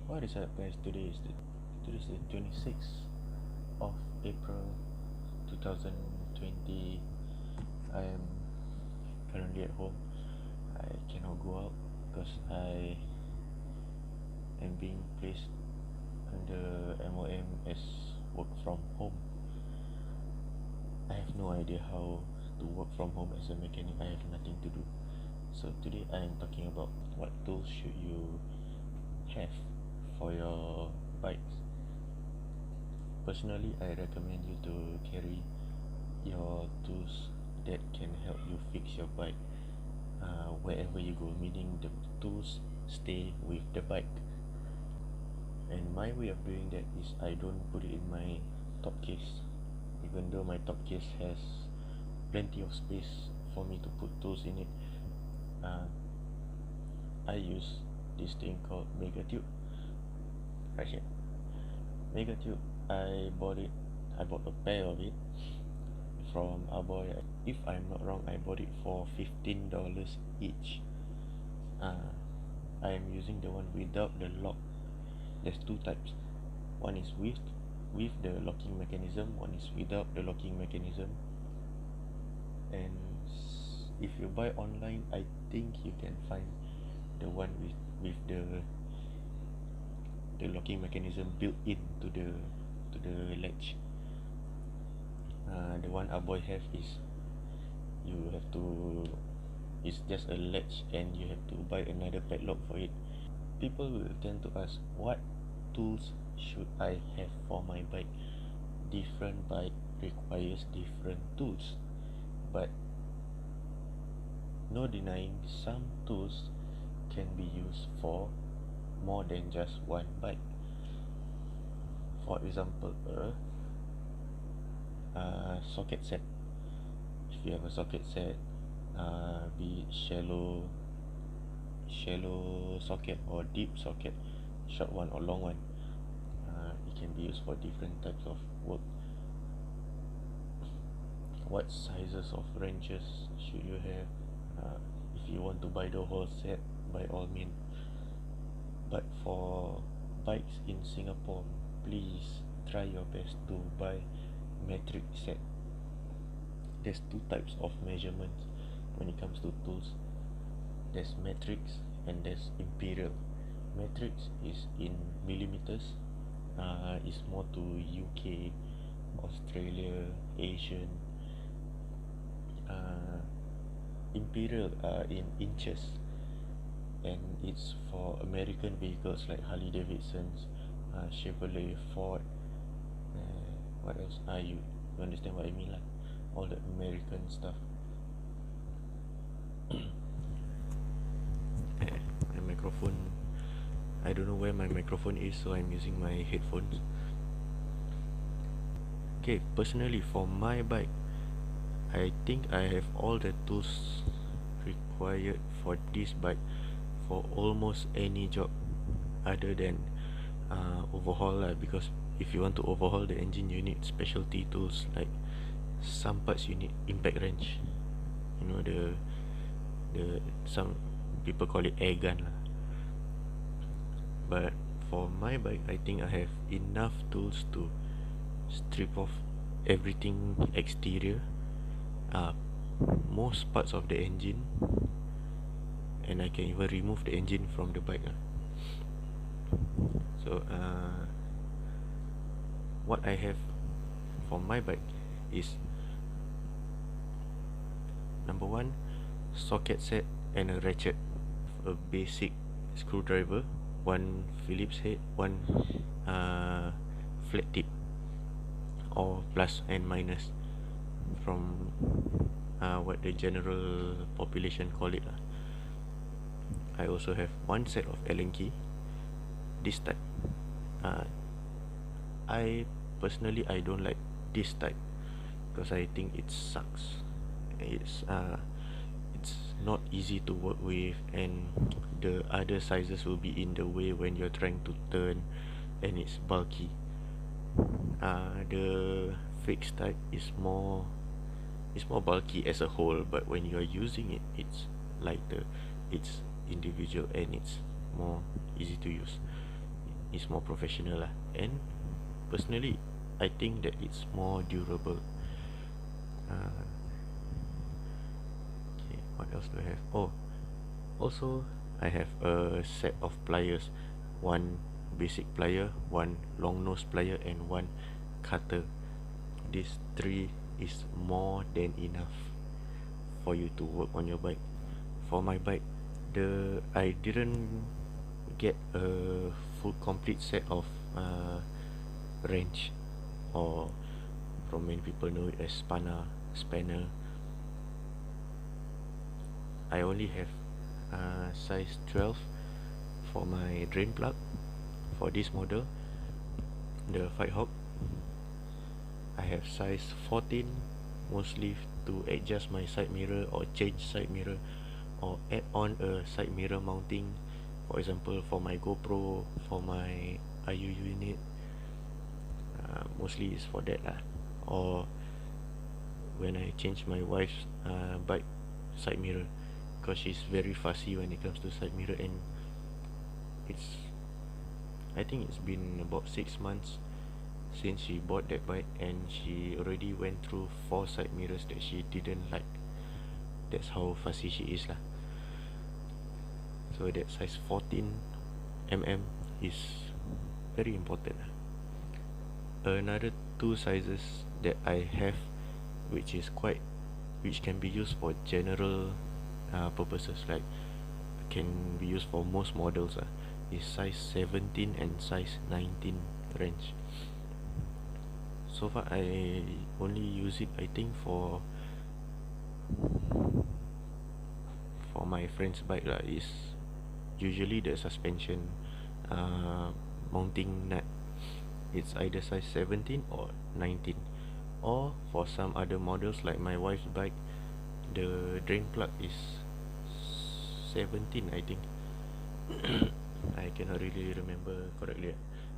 What is up, guys? Today is the 26th of April 2020. I am currently at home. I cannot go out because I am being placed under MOM as work from home. I have no idea how to work from home as a mechanic. I have nothing to do. So today I am talking about what tools should you have for your bikes. Personally, I recommend you to carry your tools that can help you fix your bike wherever you go, meaning the tools stay with the bike. And my way of doing that is I don't put it in my top case, even though my top case has plenty of space for me to put tools in it. I use this thing called Mega Tube right here. Mega Tube, I bought a pair of it from Aboy. If I'm not wrong, I bought it for $15 each. I am using the one without the lock. There's two types. One is with the locking mechanism, one is without the locking mechanism. And if you buy online, I think you can find the one with the locking mechanism built into the latch. The one Aboy have is you have to, it's just a latch and you have to buy another padlock for it. People will tend to ask, what tools should I have for my bike? Different bike requires different tools, but no denying some tools can be used for more than just one bike. For example, a socket set. If you have a socket set, be it shallow socket or deep socket, short one or long one, it can be used for different types of work. What sizes of wrenches should you have? If you want to buy the whole set, by all means. But for bikes in Singapore, please try your best to buy metric set. There's two types of measurements when it comes to tools. There's metrics and there's imperial. Metrics is in millimeters. It's more to UK, Australia, Asian. Imperial are in inches, and it's for American vehicles like Harley Davidson's, Chevrolet, Ford. What else? You understand what I mean, like all the American stuff. My microphone, I don't know where my microphone is, so I'm using my headphones. Okay, personally for my bike, I think I have all the tools required for this bike for almost any job other than overhaul lah, because if you want to overhaul the engine, you need specialty tools. Like some parts you need impact wrench, you know, the some people call it air gun lah. But for my bike, I think I have enough tools to strip off everything exterior, most parts of the engine, and I can even remove the engine from the bike. So what I have for my bike is, number one, socket set and a ratchet, a basic screwdriver, one Phillips head, one flat tip or plus and minus from what the general population call it. I also have one set of Allen key, this type. I personally, I don't like this type because I think it sucks. It's not easy to work with, and the other sizes will be in the way when you're trying to turn, and it's bulky. The fixed type is more bulky as a whole, but when you're using it, it's lighter, it's individual, and it's more easy to use. is more professional lah. And personally, I think that it's more durable. uh, okay, what else do I have? Oh, also I have a set of pliers, one basic plier, one long nose plier, and one cutter. These three is more than enough for you to work on your bike. For my bike, I didn't get a full complete set of wrench, or from many people know it as spanner. I only have size 12 for my drain plug for this model, the Fight Hawk. I have size 14 mostly to adjust my side mirror or change side mirror or add on a side mirror mounting, for example for my GoPro, for my IU unit. Mostly is for that lah. Or when I change my wife's bike side mirror, because she's very fussy when it comes to side mirror. And I think it's been about 6 months since she bought that bike, and she already went through 4 side mirrors that she didn't like. That's how fussy she is lah. So that size 14 is very important lah. Another 2 sizes that I have, which can be used for general purposes, like can be used for most models, is size 17 and size 19 range. So far I only use it, I think, for my friend's bike lah. Is usually the suspension mounting nut, it's either size 17 or 19. Or for some other models like my wife's bike, the drain plug is 17, I think. I cannot really remember correctly,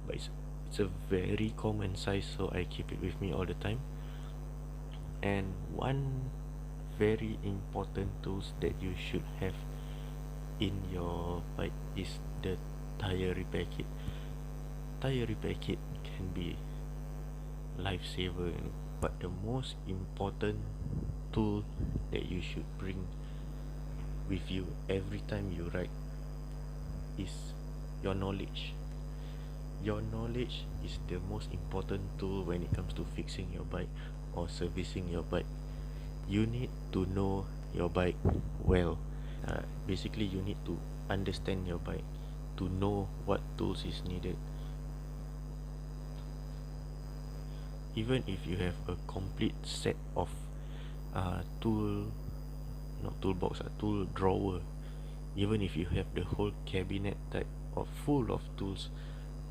but it's a very common size, so I keep it with me all the time. And one very important tools that you should have in your bike is the tire repair kit. Tire repair kit can be lifesaver, but the most important tool that you should bring with you every time you ride is your knowledge. Your knowledge is the most important tool when it comes to fixing your bike or servicing your bike. You need to know your bike well. Basically, you need to understand your bike to know what tools is needed. Even if you have a complete set of tool drawer, even if you have the whole cabinet type of full of tools,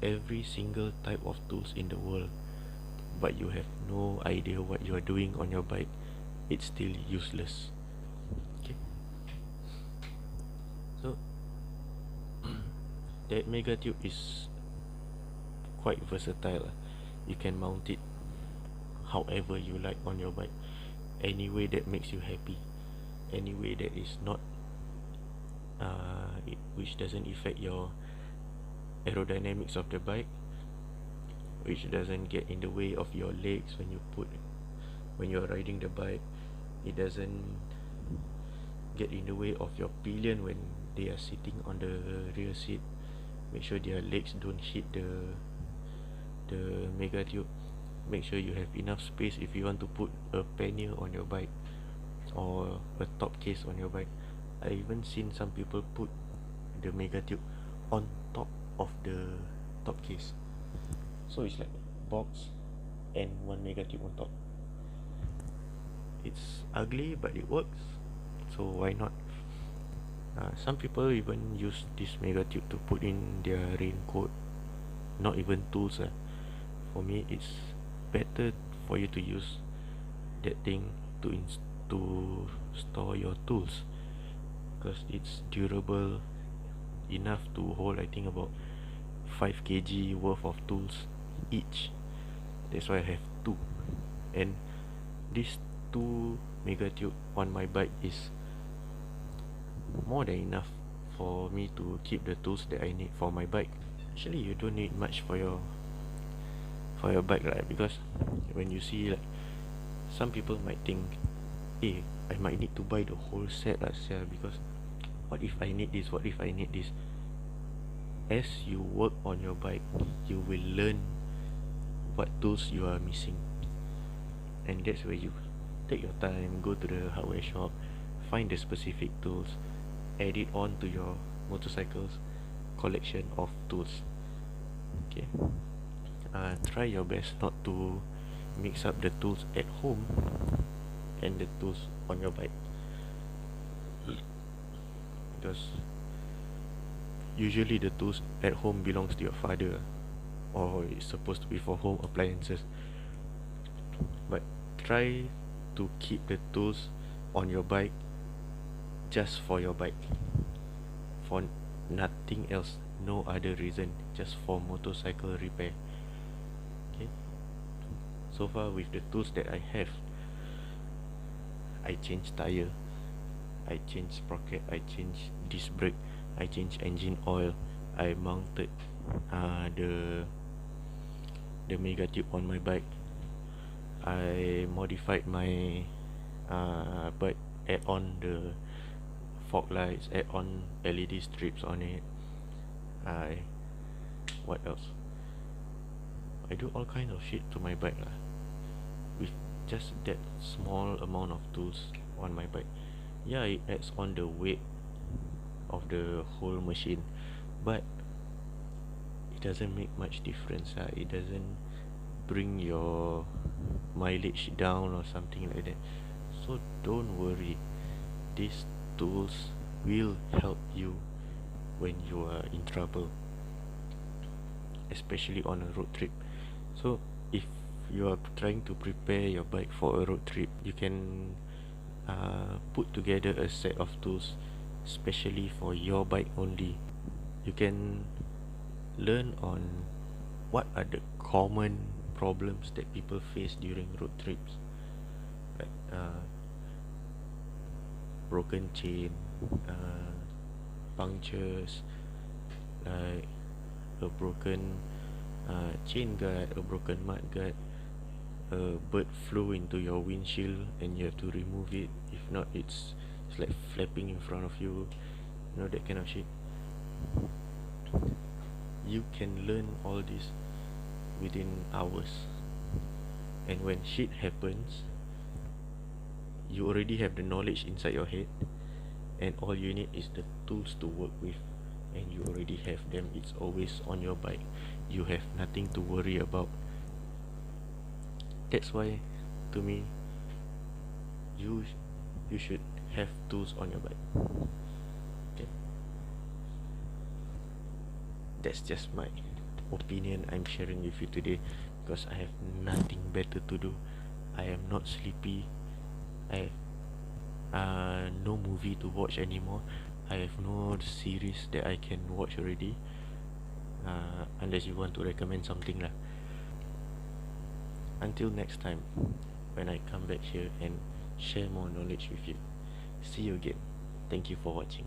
every single type of tools in the world, but you have no idea what you are doing on your bike, it's still useless. Okay, so that mega tube is quite versatile. You can mount it however you like on your bike, any way that makes you happy, any way that is not which doesn't affect your aerodynamics of the bike, which doesn't get in the way of your legs when you're riding the bike. It doesn't get in the way of your pillion when they are sitting on the rear seat. Make sure their legs don't hit the mega tube. Make sure you have enough space if you want to put a pannier on your bike or a top case on your bike. I even seen some people put the mega tube on top of the top case, so it's like a box and one mega tube on top. It's ugly, but it works, so why not? Some people even use this mega tube to put in their raincoat, not even tools. For me, it's better for you to use that thing to store your tools, because it's durable enough to hold, I think, about 5 kg worth of tools each. That's why I have 2, and these 2 mega tube on my bike is more than enough for me to keep the tools that I need for my bike. Actually, you don't need much for your bike, right? Because when you see, like, some people might think, hey, I might need to buy the whole set lah sia, because what if I need this, what if I need this. As you work on your bike, you will learn what tools you are missing, and that's where you take your time, go to the hardware shop, find the specific tools, add it on to your motorcycle's collection of tools. Okay, try your best not to mix up the tools at home and the tools on your bike, because usually the tools at home belongs to your father, or it's supposed to be for home appliances. But try to keep the tools on your bike just for your bike, for nothing else, no other reason, just for motorcycle repair. Okay, so far with the tools that I have, I change tire, I change sprocket, I change disc brake, I change engine oil, I mounted the mega tube on my bike, I modified my bike, add on the fog lights, add on LED strips on it. What else? I do all kinds of shit to my bike lah, with just that small amount of tools on my bike. Yeah, it adds on the weight of the whole machine, but it doesn't make much difference. It doesn't bring your mileage down or something like that. So don't worry, these tools will help you when you are in trouble, especially on a road trip. So if you are trying to prepare your bike for a road trip, you can put together a set of tools specially for your bike only. You can learn on what are the common problems that people face during road trips, like broken chain, punctures, like a broken chain guard, a broken mud guard, a bird flew into your windshield and you have to remove it. If not, it's like flapping in front of you, that kind of shit. You can learn all this within hours, and when shit happens, you already have the knowledge inside your head, and all you need is the tools to work with, and you already have them. It's always on your bike. You have nothing to worry about. That's why, to me, you should have tools on your bike. Okay, that's just my opinion I'm sharing with you today, because I have nothing better to do. I am not sleepy. I have no movie to watch anymore. I have no series that I can watch already, unless you want to recommend something lah. Until next time, when I come back here and share more knowledge with you. See you again. Thank you for watching.